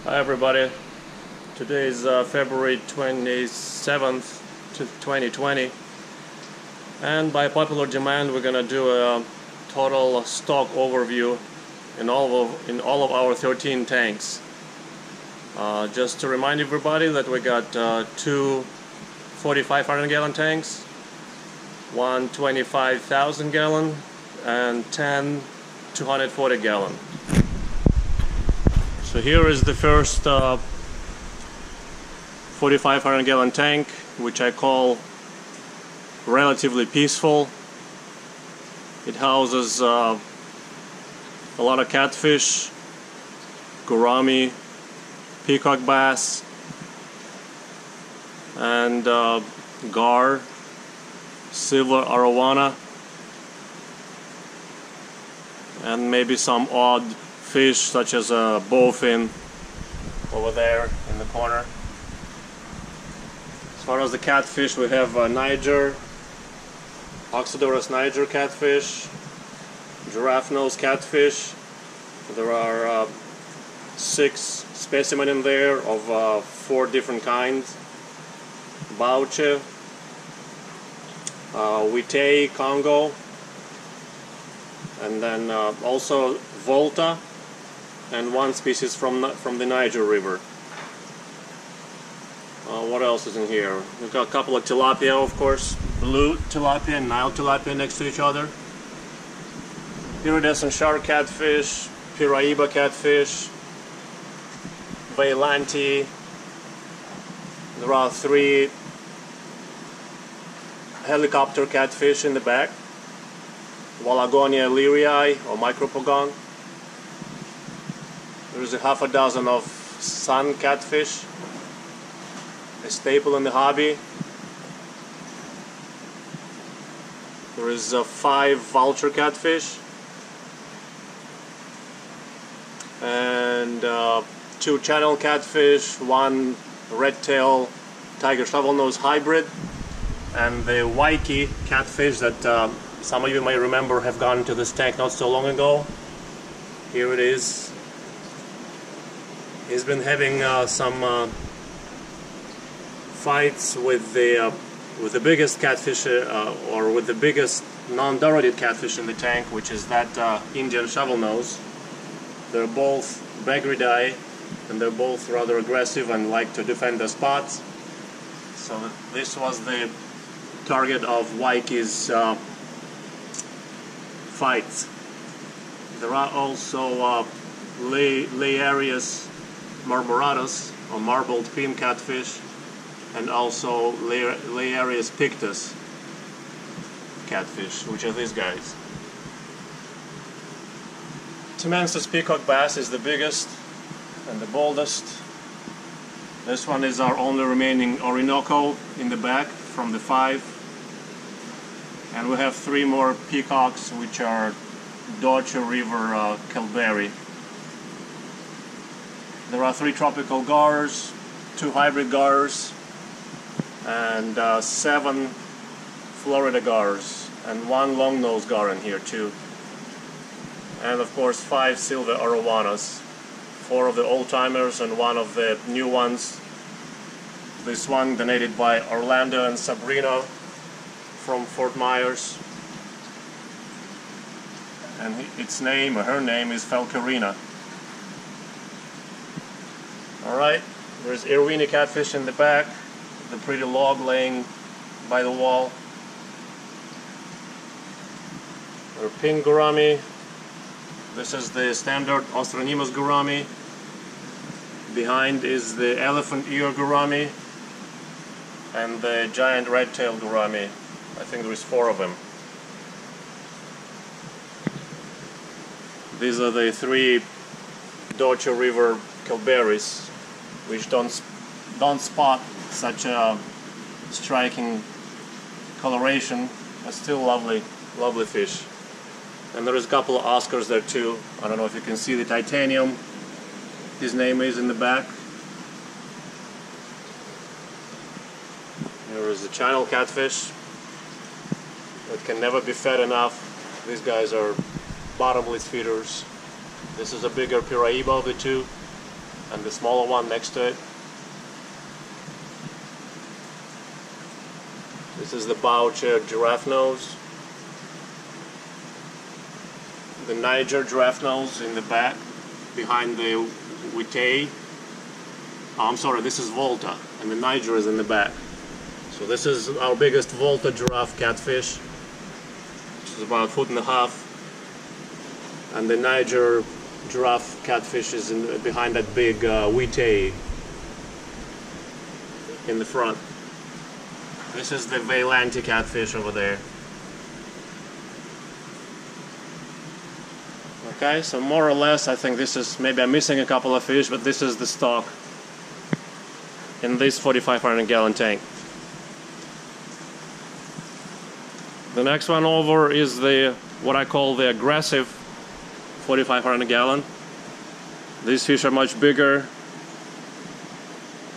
Hi everybody, today is February 27th, 2020, and by popular demand we're gonna do a total stock overview in all of our 13 tanks. Just to remind everybody that we got two 4,500 gallon tanks, one 25,000 gallon, and 10 240 gallon. So here is the first 4,500 gallon tank, which I call relatively peaceful. It houses a lot of catfish, gourami, peacock bass, and gar, silver arowana, and maybe some odd fish such as a bowfin over there in the corner. As far as the catfish, we have Niger, Oxodorus Niger catfish, giraffe nose catfish. There are 6 specimens in there of 4 different kinds. Bauche, Witei, Congo, and then also Volta, and 1 species from the Niger River. What else is in here? We've got a couple of tilapia, of course, blue tilapia and Nile tilapia next to each other. Iridescent shark catfish, Piraba Catfish, Veilanti. There are 3 helicopter catfish in the back. Wallagonia learii or micropogon. There's a half a dozen of sun catfish, a staple in the hobby. There is 5 vulture catfish and 2 channel catfish, 1 redtail tiger shovelnose hybrid, and the Waikiki catfish that some of you may remember have gone into this tank not so long ago. Here it is. He's been having some fights with the biggest catfish, or with the biggest non-Dorotid catfish in the tank, which is that Indian shovelnose. They're both bagridae, and they're both rather aggressive and like to defend their spots. So this was the target of Waiki's fights. There are also Leiarius marmoratus, or marbled cream catfish, and also Leiarius pictus catfish, which are these guys. Timensis peacock bass is the biggest and the boldest. This one is our only remaining Orinoco in the back from the 5. And we have 3 more peacocks, which are Deutsche River Kelberry. There are 3 tropical gars, 2 hybrid gars, and 7 Florida gars, and 1 long-nosed gar in here too. And of course 5 silver arowanas, 4 of the old-timers and 1 of the new ones. This one donated by Orlando and Sabrina from Fort Myers, and its name, or her name, is Falcarina. Alright, there's Irwini catfish in the back, the pretty log laying by the wall. There are pink gourami. This is the standard Austronimus gourami. Behind is the elephant ear gourami and the giant red-tail gourami. I think there is 4 of them. These are the 3 Deutsche River Kelberries, which don't spot such a striking coloration, but still lovely fish. And there is a couple of Oscars there too. I don't know if you can see the titanium. His name is in the back. Here is the channel catfish. It can never be fed enough. These guys are bottomless feeders. This is a bigger Piraiba of the 2. and the smaller one next to it. This is the bow-chair giraffe nose. The Niger giraffe nose in the back, behind the Witay. Oh, I'm sorry, this is Volta, and the Niger is in the back. So this is our biggest Volta giraffe catfish, which is about 1.5 feet. And the Niger giraffe catfish is behind that big Witay in the front. This is the Vaillanti catfish over there. Okay, so more or less I think this is, maybe I'm missing a couple of fish, but this is the stock in this 4,500 gallon tank. The next one over is the, what I call the aggressive 4,500 gallon. These fish are much bigger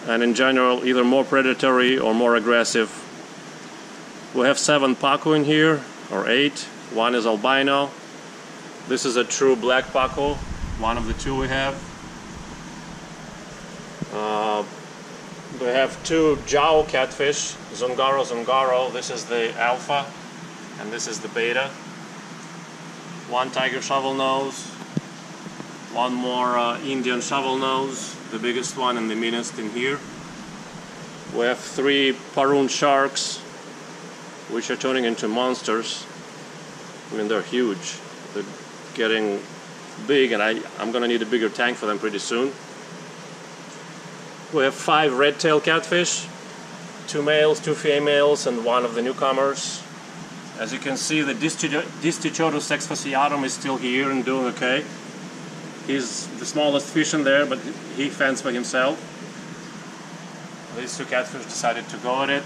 and in general either more predatory or more aggressive. We have 7 Pacu in here, or 8. One is albino. This is a true black Pacu, one of the 2 we have. We have 2 Jaguar Catfish, Zungaro. This is the alpha, and this is the beta. 1 tiger shovel nose, 1 more Indian shovel nose, the biggest one and the meanest in here. We have 3 Parun sharks, which are turning into monsters. I mean, they're huge. They're getting big, and I'm gonna need a bigger tank for them pretty soon. We have 5 Redtail Catfish, 2 males, 2 females, and 1 of the newcomers. As you can see, the Distichodus exfasciatum is still here and doing okay. He's the smallest fish in there, but he fends for himself. These 2 catfish decided to go at it.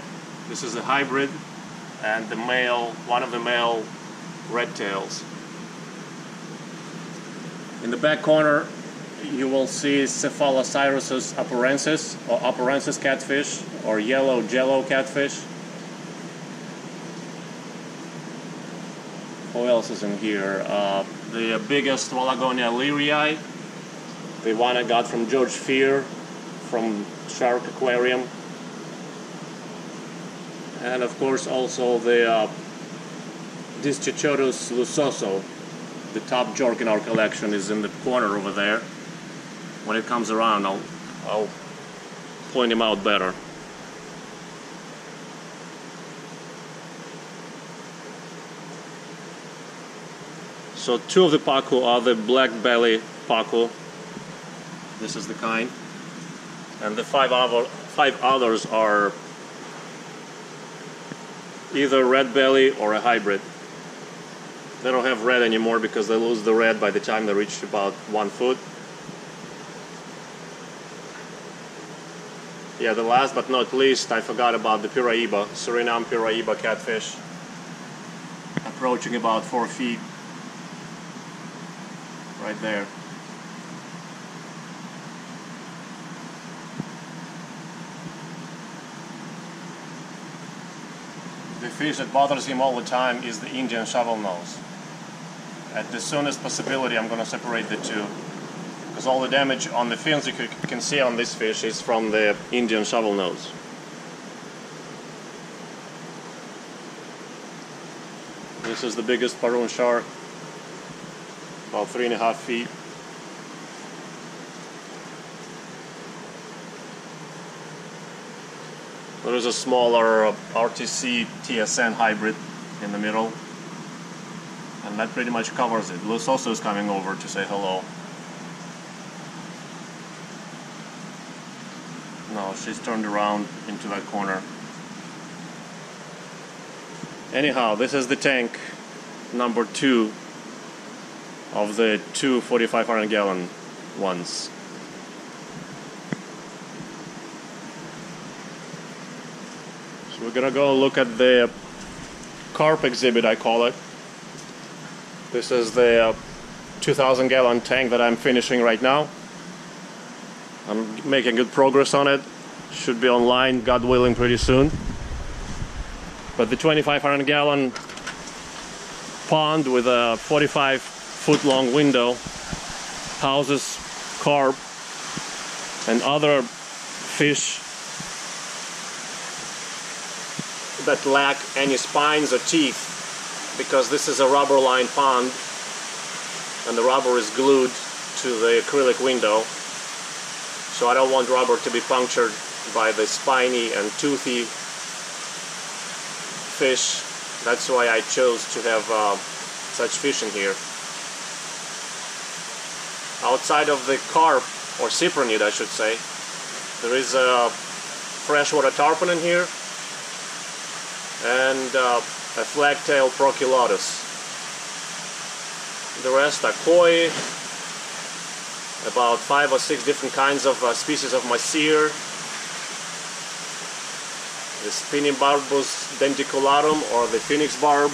This is a hybrid, and the male, one of the male redtails. In the back corner, you will see Cephalocyrus apurensis, or apurensis catfish, or yellow jello catfish. Who else is in here? The biggest Wallagonia learii, the one I got from George Fear from Shark Aquarium. And of course also the Distichodus lusoso, the top jerk in our collection, is in the corner over there. When it comes around, I'll point him out better. So 2 of the Pacu are the black belly Pacu. This is the kind. And the 5 others are either red belly or a hybrid. They don't have red anymore because they lose the red by the time they reach about 1 foot. Yeah, the last but not least, I forgot about the Piraiba, Suriname Piraiba catfish, approaching about 4 feet, right there. The fish that bothers him all the time is the Indian shovel nose. At the soonest possibility, I'm going to separate the 2, because all the damage on the fins you can see on this fish is from the Indian shovel nose. This is the biggest Parun shark, about 3.5 feet. There is a smaller RTC TSN hybrid in the middle, and that pretty much covers it. Luz also is coming over to say hello. No, she's turned around into that corner. Anyhow, this is the tank number 2 of the 2 4,500 gallon ones. So we're gonna go look at the Carp exhibit, I call it. This is the 2,000 gallon tank that I'm finishing right now. I'm making good progress on it. Should be online, God willing, pretty soon. But the 2,500 gallon pond with a 45-foot long window houses carp and other fish that lack any spines or teeth, because this is a rubber lined pond and the rubber is glued to the acrylic window, so I don't want rubber to be punctured by the spiny and toothy fish. That's why I chose to have such fish in here. Outside of the carp, or cyprinid I should say, there is a freshwater tarpon in here and a flagtail proculotus. The rest are koi, about 5 or 6 different kinds of species of Masir, the Spinibarbus denticulatum or the phoenix barb,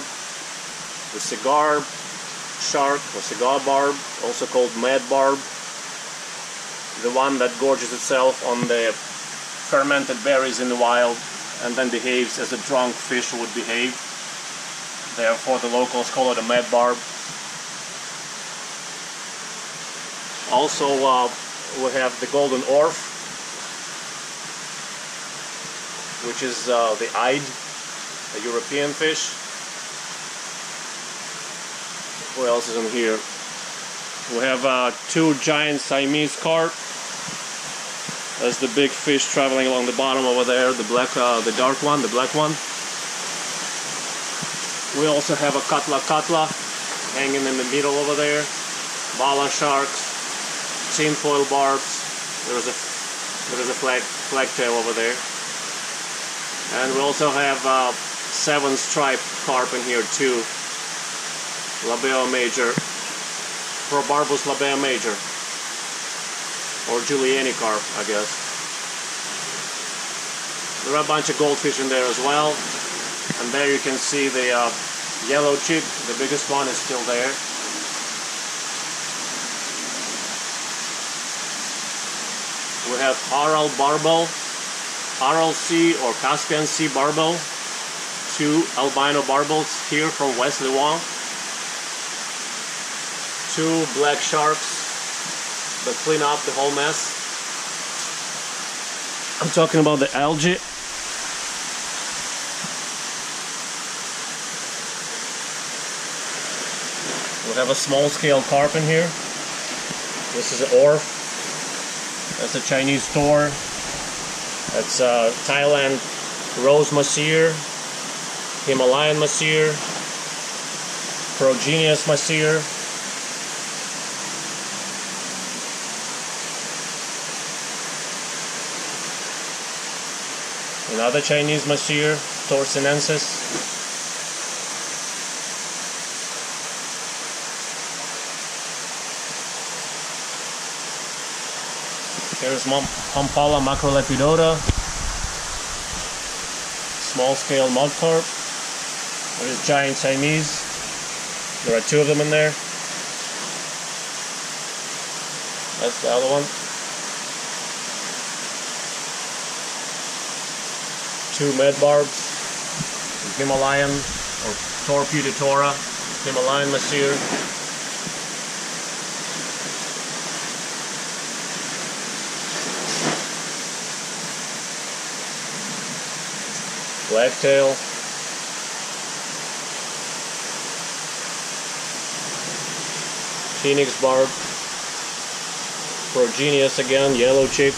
the cigar shark or cigar barb, also called mad barb, the one that gorges itself on the fermented berries in the wild and then behaves as a drunk fish would behave. Therefore the locals call it a mad barb. Also we have the golden orf, which is the eyed, a European fish. What else is in here? We have 2 giant Siamese carp. That's the big fish traveling along the bottom over there, the black, the dark one, the black one. We also have a katla hanging in the middle over there. Bala sharks, tinfoil barbs. There is a flagtail over there. And we also have 7 striped carp in here too. Labeo major, Probarbus labeo major, or Juliani carp, I guess. There are a bunch of goldfish in there as well, and there you can see the yellow chip. The biggest one is still there. We have Aral barbel, Aral Sea or Caspian Sea barbel, 2 albino barbels here from West Lewang, 2 black sharks that clean up the whole mess. I'm talking about the algae. We have a small scale carp in here. This is an orf. That's a Chinese store. That's Thailand Rose Masir, Himalayan Masir, Progenius Masir. Another Chinese Masir, Torsinensis. Here's Pampala macrolepidota, small scale mud carp. There's giant Siamese. There are 2 of them in there. That's the other one. 2 med barbs, Himalayan or Torpuditora, Himalayan Masir. Blacktail, Phoenix barb, Progenius again, yellow chick.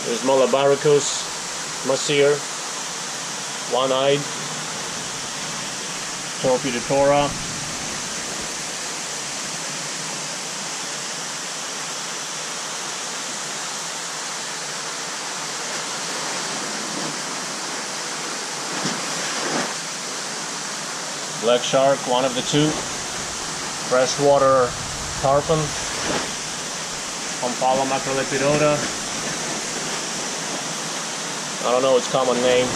There's Malabaricus Masir, one-eyed, Torpuditora. Black shark, one of the 2. Freshwater tarpon, Pampala macrolepidota. I don't know its common name.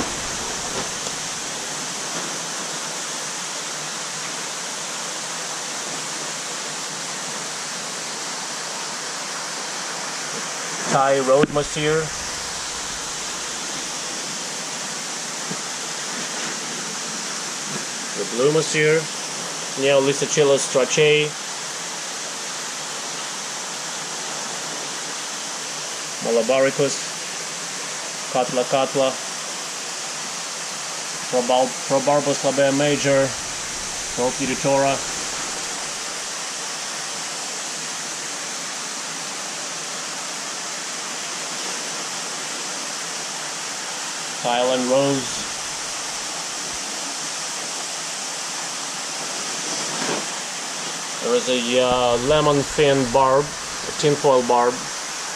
Thai road Masir. The blue Masir, Neolisachilus strachei, Malabaricus, Catla catla, Probarbus labea major, Torpeditora, Thailand rose, there is a lemon fin barb, a tinfoil barb,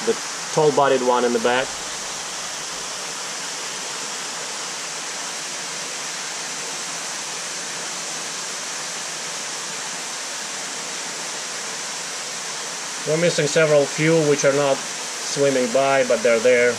the tall-bodied one in the back. We're missing several few which are not swimming by, but they're there.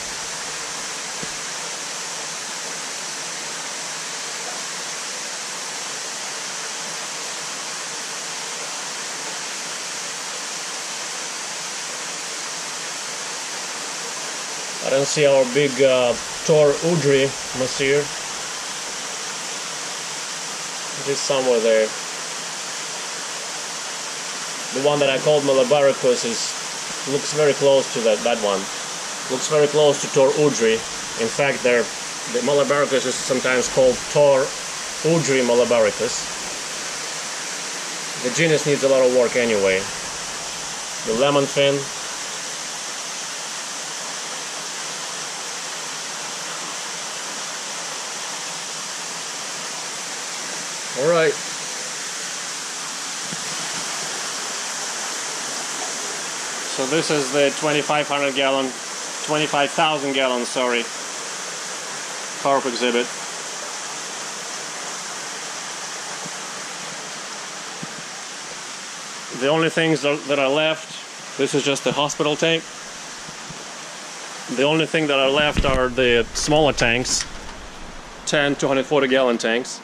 I don't see our big Tor Udry Monsieur. It is somewhere there. The one that I called Malabaricus looks very close to that one. Looks very close to Tor Udry. In fact, the Malabaricus is sometimes called Tor Udry Malabaricus. The genus needs a lot of work anyway. The lemon fin. Alright. So this is the 2,500 gallon, 25,000 gallon, sorry, carp exhibit. The only things that are left, this is just the hospital tank. The only thing that are left are the smaller tanks, 10 240 gallon tanks.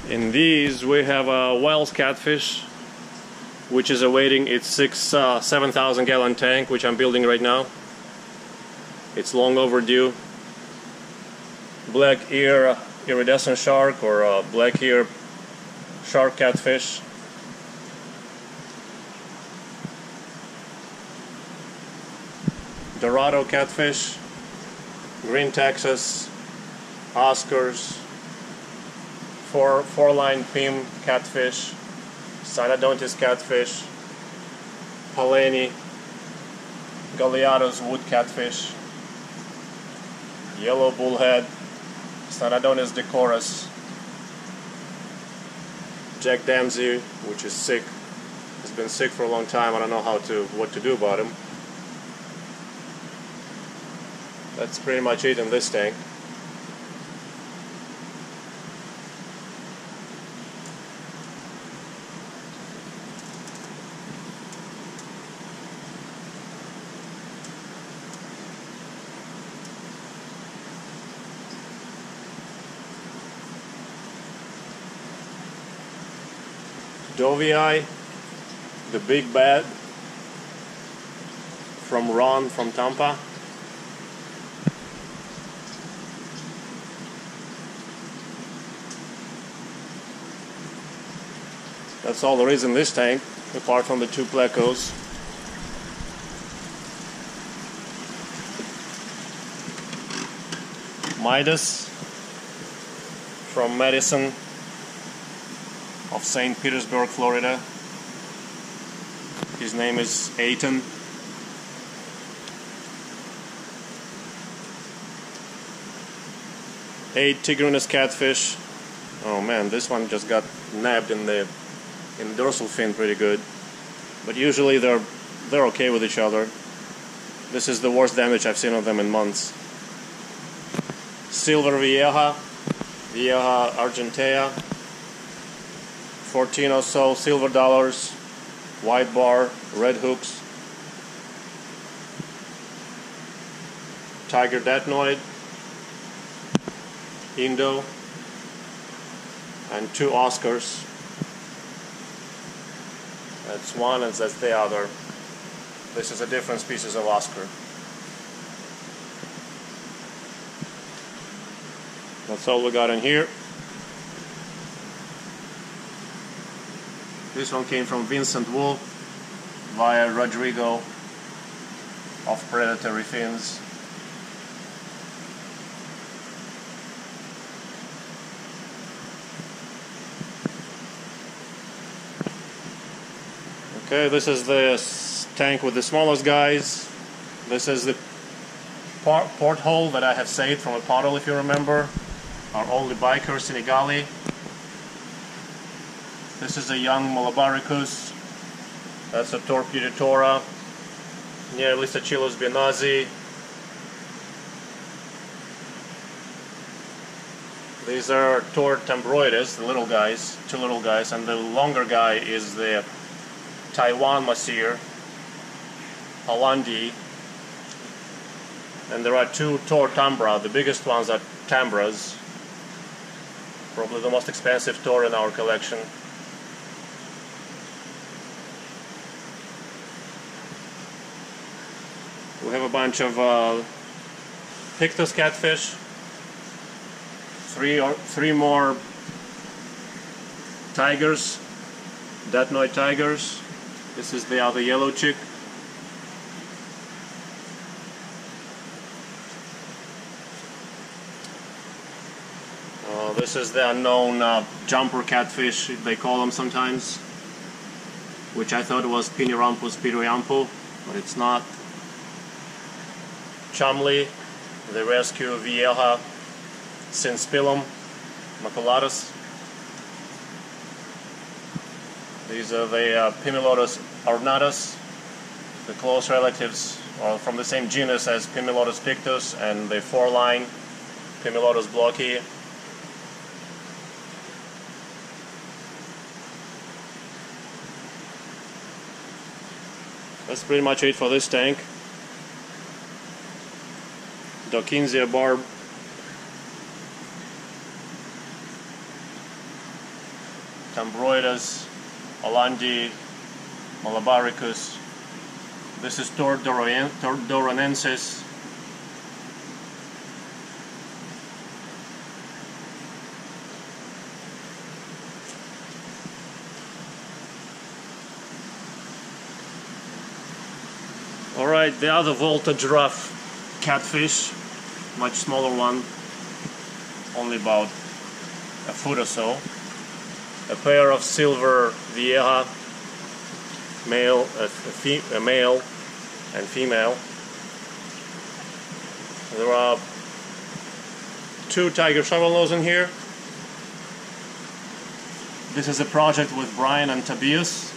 In these we have a Wells catfish, which is awaiting its 7,000 gallon tank, which I'm building right now. It's long overdue. Black ear iridescent shark, or black ear shark catfish. Dorado catfish, green Texas, Oscars, four-line Pim catfish, Synodontis catfish, Paleni, Galeados wood catfish, yellow bullhead, Synodontis decorus, Jack Dempsey, which is sick. He's been sick for a long time. I don't know what to do about him. That's pretty much it in this tank. Dovii, the big bad, from Ron from Tampa. That's all there is in this tank, apart from the two plecos. Midas from Madison of St. Petersburg, Florida. His name is Aiton. Eight Tigrinus catfish. Oh man, this one just got nabbed in the dorsal fin pretty good. But usually they're okay with each other. This is the worst damage I've seen on them in months. Silver Vieja, Vieja Argentea. 14 or so silver dollars, white bar, red hooks, tiger datnoid, Indo, and two Oscars. That's one and that's the other. This is a different species of Oscar. That's all we got in here. This one came from Vincent Wolf via Rodrigo of Predatory Fins. Okay, this is the tank with the smallest guys. This is the porthole that I have saved from a puddle, if you remember. Our only biker, Senegali. This is a young Malabaricus. That's a Torpedotora. Nearly Sachilus Benazi. These are Tor Tambroides, the little guys, two little guys, and the longer guy is the Taiwan Masir, Hollandi. And there are two Tor Tambra. The biggest ones are Tambras. Probably the most expensive Tor in our collection. We have a bunch of Pictus catfish. Three more tigers, Datnoid tigers. This is the other yellow chick. This is the unknown jumper catfish, they call them sometimes, which I thought was Pinirampus piroyampu, but it's not. Chumley, the rescue Vieja Synspilum maculatus. These are the Pimelodus ornatus, the close relatives from the same genus as Pimelodus pictus and the four-line Pimelodus blocki. That's pretty much it for this tank. Dokinsia barb. Tambroides, Hollandi, Malabaricus. This is Tor doronensis. Alright, the other voltage rough catfish, much smaller one, only about a foot or so. A pair of silver Vieja, male and female. There are two tiger shovelnose in here. This is a project with Brian and Tobias.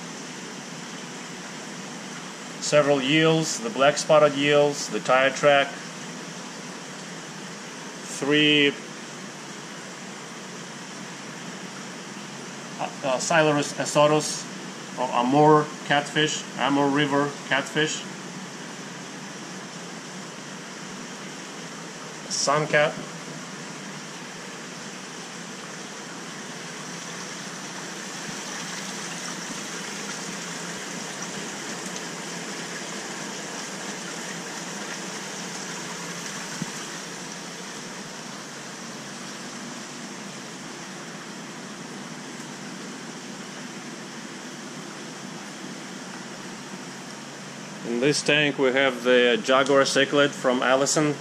Several yields, the black spotted yields, the tire track, three Silurus esotus or Amur catfish, Amur River catfish, sun cat, in this tank we have the Jaguar Cichlid from Allison.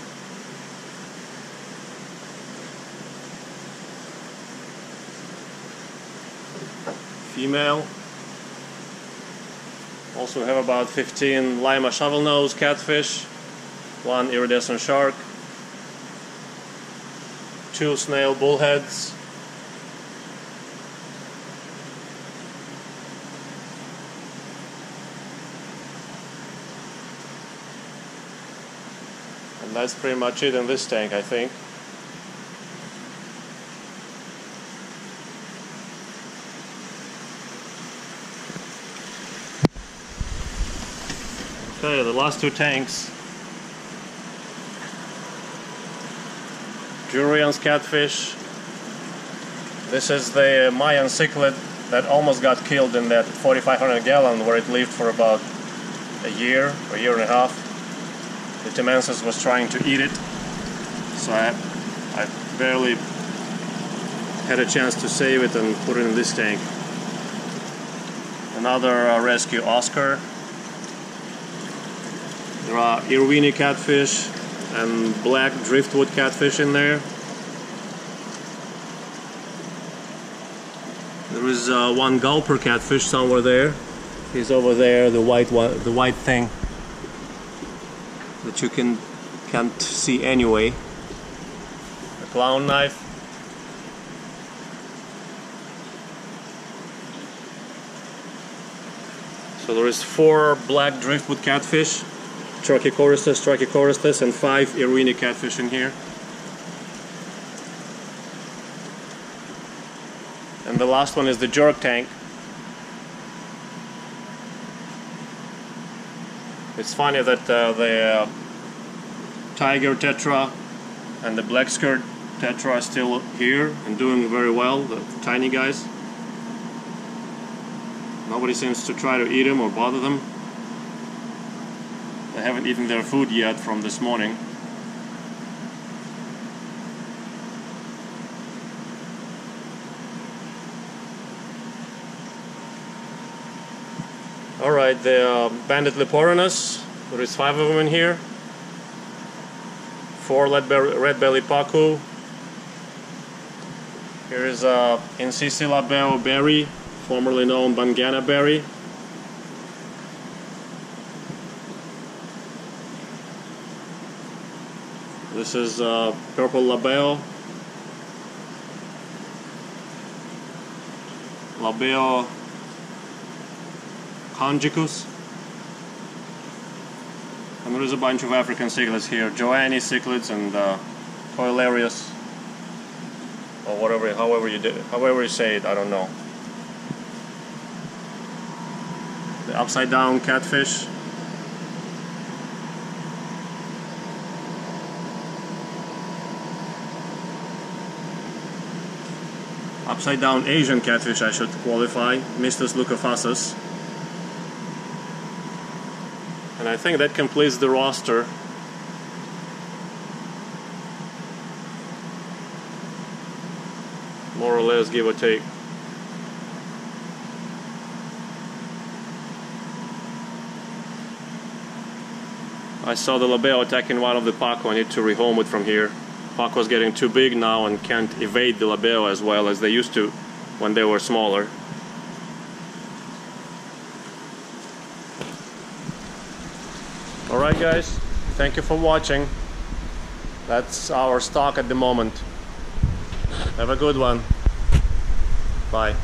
Female. Also have about 15 Lima shovelnose catfish, one iridescent shark, two snail bullheads, and that's pretty much it in this tank, I think. Okay, the last two tanks. Jurian's catfish. This is the Mayan cichlid that almost got killed in that 4,500 gallon where it lived for about a year and a half. The Timensis was trying to eat it, so I barely had a chance to save it and put it in this tank. Another rescue Oscar. There are Irvini catfish and black driftwood catfish in there. There is one gulper catfish somewhere there. He's over there, the white one, the white thing that you can't see anyway. A clown knife. So there is 4 black driftwood catfish, Trachychoristes, and 5 Irvini catfish in here. And the last one is the jerk tank. It's funny that the tiger tetra and the black skirt tetra are still here and doing very well, the tiny guys. Nobody seems to try to eat them or bother them. They haven't eaten their food yet from this morning. Alright, the banded leporinus, there is 5 of them in here. 4 red belly pacu. Here is Incisi labeo berry, formerly known Bangana berry. This is purple labeo. Labeo Conjicus. And there is a bunch of African cichlids here, Joanni cichlids and Toilarius, or whatever, however you say it, I don't know. The upside down catfish. Upside down Asian catfish, I should qualify, Mistus leucophasus. And I think that completes the roster. More or less, give or take. I saw the labeo attacking one of the pacu. I need to rehome it from here. Pacu is getting too big now and can't evade the labeo as well as they used to when they were smaller. Alright guys, thank you for watching. That's our stock at the moment. Have a good one. Bye.